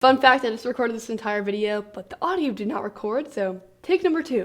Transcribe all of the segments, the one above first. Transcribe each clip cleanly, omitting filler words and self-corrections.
Fun fact, I just recorded this entire video, but the audio did not record, so take number 2.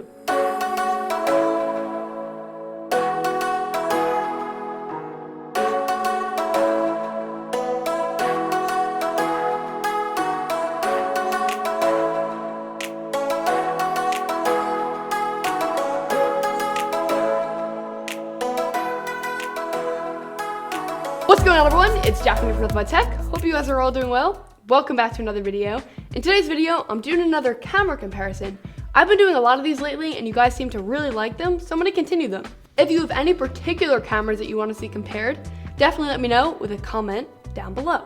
What's going on, everyone? It's Jack from Nothing But Tech. Hope you guys are all doing well. Welcome back to another video. In today's video, I'm doing another camera comparison. I've been doing a lot of these lately, and you guys seem to really like them, so I'm going to continue them. If you have any particular cameras that you want to see compared, definitely let me know with a comment down below.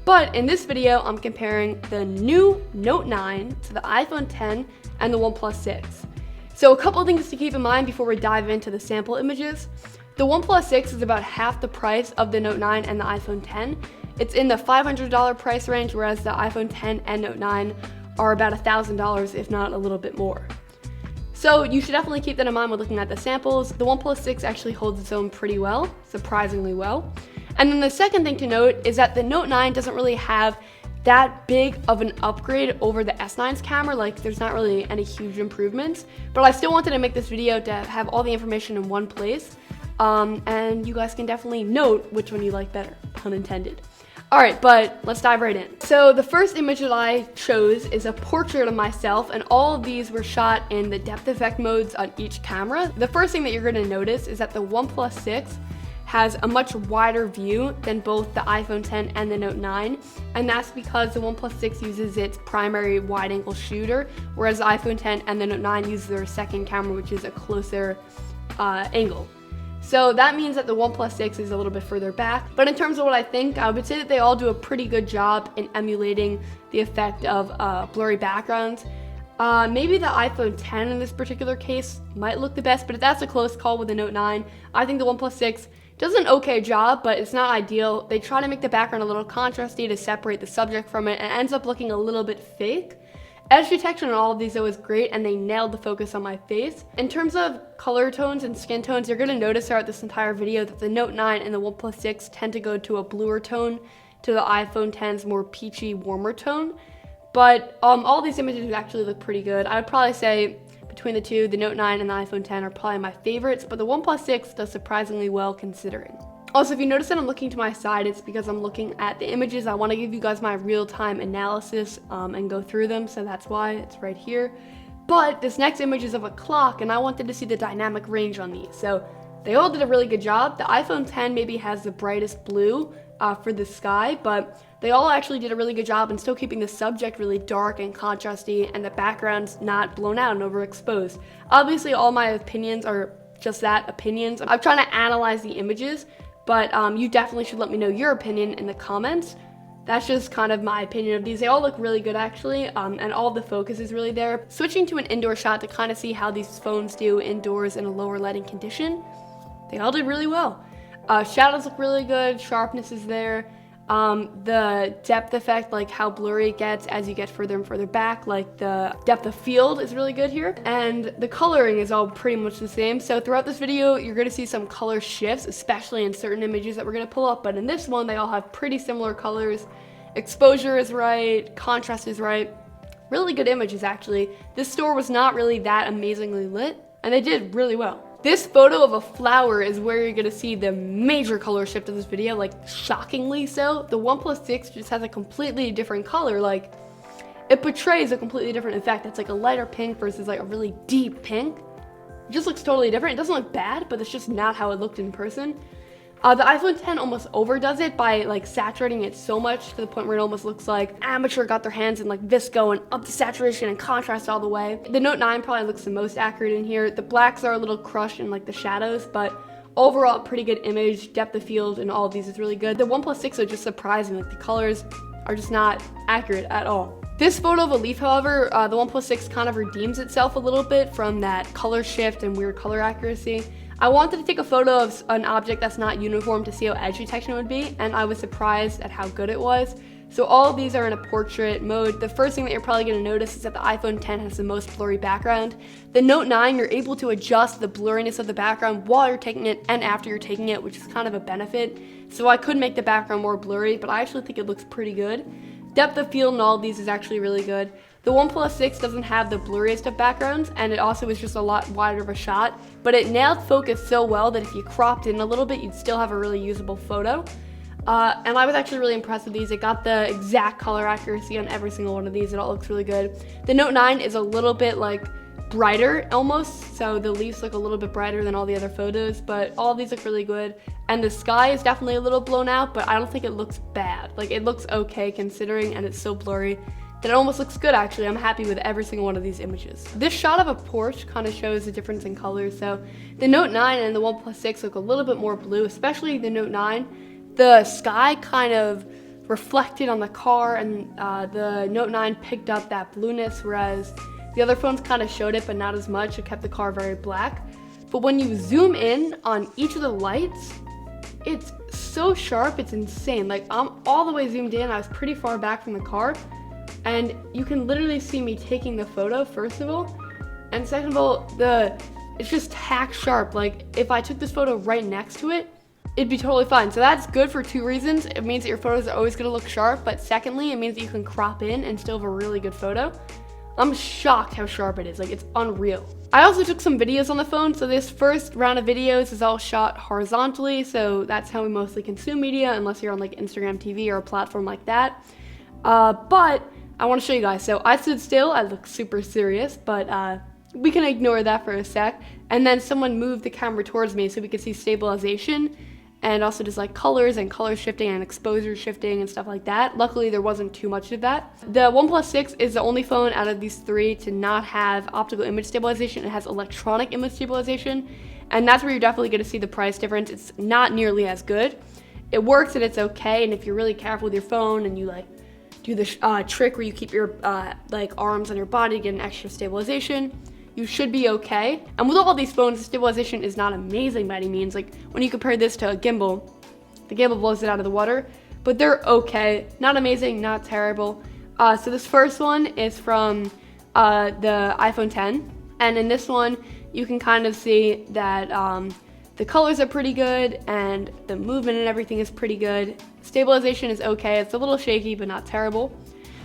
But in this video, I'm comparing the new Note 9 to the iPhone 10 and the OnePlus 6. So a couple of things to keep in mind before we dive into the sample images. The OnePlus 6 is about half the price of the Note 9 and the iPhone 10. It's in the $500 price range, whereas the iPhone 10 and Note 9 are about $1,000, if not a little bit more. So you should definitely keep that in mind when looking at the samples. The OnePlus 6 actually holds its own pretty well, surprisingly well. And then the second thing to note is that the Note 9 doesn't really have that big of an upgrade over the S9's camera. Like, there's not really any huge improvements, but I still wanted to make this video to have all the information in one place. And you guys can definitely note which one you like better, pun intended. Alright, but let's dive right in. So the first image that I chose is a portrait of myself, and all of these were shot in the depth effect modes on each camera. The first thing that you're going to notice is that the OnePlus 6 has a much wider view than both the iPhone 10 and the Note 9, and that's because the OnePlus 6 uses its primary wide-angle shooter, whereas the iPhone 10 and the Note 9 use their second camera, which is a closer angle. So that means that the OnePlus 6 is a little bit further back. But in terms of what I think, I would say that they all do a pretty good job in emulating the effect of blurry backgrounds. Maybe the iPhone 10 in this particular case might look the best, but if that's a close call with the Note 9, I think the OnePlus 6 does an okay job, but it's not ideal. They try to make the background a little contrasty to separate the subject from it, and it ends up looking a little bit fake. Edge detection on all of these though is great, and they nailed the focus on my face. In terms of color tones and skin tones, you're going to notice throughout this entire video that the Note 9 and the OnePlus 6 tend to go to a bluer tone to the iPhone 10's more peachy, warmer tone. But all these images actually look pretty good. I would probably say between the two, the Note 9 and the iPhone 10 are probably my favorites, but the OnePlus 6 does surprisingly well considering. Also, if you notice that I'm looking to my side, it's because I'm looking at the images. I want to give you guys my real-time analysis and go through them, so that's why it's right here. But this next image is of a clock, and I wanted to see the dynamic range on these. So they all did a really good job. The iPhone 10 maybe has the brightest blue for the sky, but they all actually did a really good job in still keeping the subject really dark and contrasty, and the background's not blown out and overexposed. Obviously, all my opinions are just that, opinions. I'm trying to analyze the images, but you definitely should let me know your opinion in the comments. That's just kind of my opinion of these. They all look really good actually, and all the focus is really there. Switching to an indoor shot to kind of see how these phones do indoors in a lower lighting condition, they all did really well. Shadows look really good, sharpness is there. The depth effect, like how blurry it gets as you get further and further back, like the depth of field is really good here. And the coloring is all pretty much the same. So throughout this video, you're going to see some color shifts, especially in certain images that we're going to pull up. But in this one, they all have pretty similar colors. Exposure is right, contrast is right. Really good images, actually. This store was not really that amazingly lit, and they did really well. This photo of a flower is where you're going to see the major color shift of this video, like shockingly so. The OnePlus 6 just has a completely different color, like it portrays a completely different effect. It's like a lighter pink versus like a really deep pink. It just looks totally different. It doesn't look bad, but it's just not how it looked in person. The iPhone 10 almost overdoes it by like saturating it so much to the point where it almost looks like amateur got their hands in like VSCO and up the saturation and contrast all the way. The Note 9 probably looks the most accurate in here. The blacks are a little crushed in like the shadows, but overall pretty good image, depth of field, and all of these is really good. The OnePlus 6 are just surprising. Like the colors are just not accurate at all. This photo of a leaf, however, the OnePlus 6 kind of redeems itself a little bit from that color shift and weird color accuracy. I wanted to take a photo of an object that's not uniform to see how edge detection would be, and I was surprised at how good it was. So all of these are in a portrait mode. The first thing that you're probably going to notice is that the iPhone 10 has the most blurry background. The Note 9, you're able to adjust the blurriness of the background while you're taking it and after you're taking it, which is kind of a benefit. So I could make the background more blurry, but I actually think it looks pretty good. Depth of field in all of these is actually really good. The OnePlus 6 doesn't have the blurriest of backgrounds, and it also is just a lot wider of a shot, but it nailed focus so well that if you cropped in a little bit, you'd still have a really usable photo. And I was actually really impressed with these. It got the exact color accuracy on every single one of these. It all looks really good. The Note 9 is a little bit like brighter almost, so the leaves look a little bit brighter than all the other photos, but all of these look really good. And the sky is definitely a little blown out, but I don't think it looks bad. Like, it looks okay considering, and it's so blurry that it almost looks good actually. I'm happy with every single one of these images. This shot of a Porsche kind of shows the difference in colors. So the Note 9 and the OnePlus 6 look a little bit more blue, especially the Note 9. The sky kind of reflected on the car, and the Note 9 picked up that blueness, whereas the other phones kind of showed it, but not as much. It kept the car very black. But when you zoom in on each of the lights, it's so sharp, it's insane. Like, I'm all the way zoomed in. I was pretty far back from the car, and you can literally see me taking the photo, first of all. And second of all, it's just tack sharp. Like, if I took this photo right next to it, it'd be totally fine. So that's good for two reasons. It means that your photos are always gonna look sharp, but secondly, it means that you can crop in and still have a really good photo. I'm shocked how sharp it is. Like, it's unreal. I also took some videos on the phone. So this first round of videos is all shot horizontally. So that's how we mostly consume media, unless you're on like Instagram TV or a platform like that. But I want to show you guys. So I stood still. I look super serious, but we can ignore that for a sec. And then someone moved the camera towards me so we could see stabilization, and also just like colors and color shifting and exposure shifting and stuff like that. Luckily, there wasn't too much of that. The OnePlus 6 is the only phone out of these three to not have optical image stabilization. It has electronic image stabilization, and that's where you're definitely gonna see the price difference. It's not nearly as good. It works and it's okay, and if you're really careful with your phone and you like do the trick where you keep your like arms on your body to get an extra stabilization, you should be okay. And with all these phones, the stabilization is not amazing by any means. Like, when you compare this to a gimbal, the gimbal blows it out of the water, but they're okay. Not amazing, not terrible. So this first one is from the iPhone 10. And in this one, you can kind of see that the colors are pretty good and the movement and everything is pretty good. Stabilization is okay. It's a little shaky, but not terrible.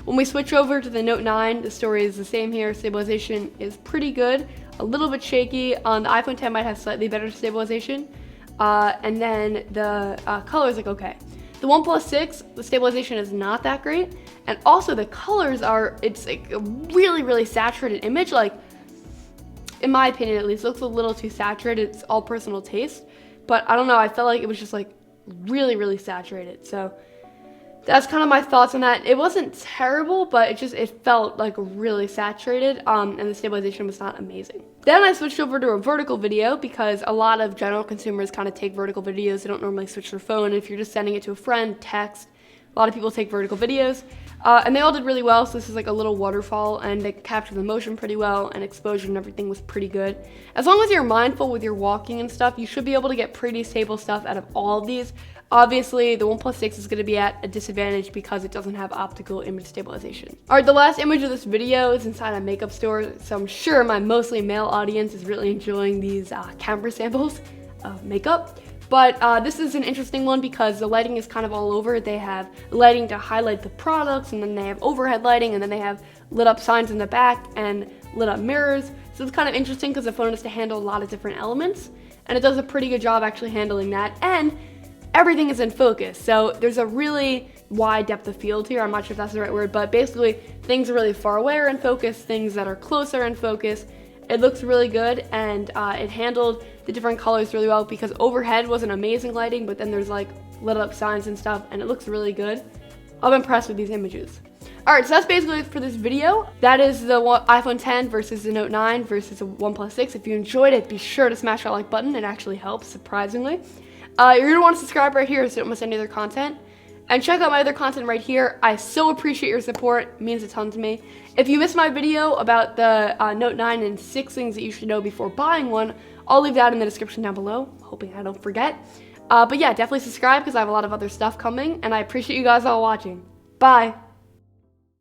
When we switch over to the Note 9, the story is the same here. Stabilization is pretty good, a little bit shaky. The iPhone 10 might have slightly better stabilization. And then the colors look okay. The OnePlus 6, the stabilization is not that great. And also the colors it's like a really, really saturated image. Like, in my opinion at least, it looks a little too saturated. It's all personal taste. But I don't know, I felt like it was just like really, really saturated. So that's kind of my thoughts on that. It wasn't terrible, but it felt like really saturated, and the stabilization was not amazing. Then I switched over to a vertical video because a lot of general consumers kind of take vertical videos. They don't normally switch their phone. If you're just sending it to a friend, text, a lot of people take vertical videos, and they all did really well. So this is like a little waterfall, and they captured the motion pretty well, and exposure and everything was pretty good. As long as you're mindful with your walking and stuff, you should be able to get pretty stable stuff out of all of these. Obviously, the OnePlus 6 is going to be at a disadvantage because it doesn't have optical image stabilization. Alright, the last image of this video is inside a makeup store, so I'm sure my mostly male audience is really enjoying these camera samples of makeup. But this is an interesting one because the lighting is kind of all over. They have lighting to highlight the products, and then they have overhead lighting, and then they have lit up signs in the back and lit up mirrors. So it's kind of interesting because the phone has to handle a lot of different elements, and it does a pretty good job actually handling that. And everything is in focus, so there's a really wide depth of field here. I'm not sure if that's the right word, but basically things are really far away are in focus, things that are closer in focus. It looks really good, and it handled the different colors really well because overhead wasn't amazing lighting, but then there's like lit up signs and stuff, and it looks really good. I'm impressed with these images. Alright, so that's basically it for this video. That is the iPhone 10 versus the Note 9 versus the OnePlus 6. If you enjoyed it, be sure to smash that like button. It actually helps, surprisingly. You're going to want to subscribe right here so you don't miss any other content. And check out my other content right here. I so appreciate your support. It means a ton to me. If you missed my video about the Note 9 and 6 things that you should know before buying one, I'll leave that in the description down below, hoping I don't forget. But yeah, definitely subscribe because I have a lot of other stuff coming, and I appreciate you guys all watching. Bye!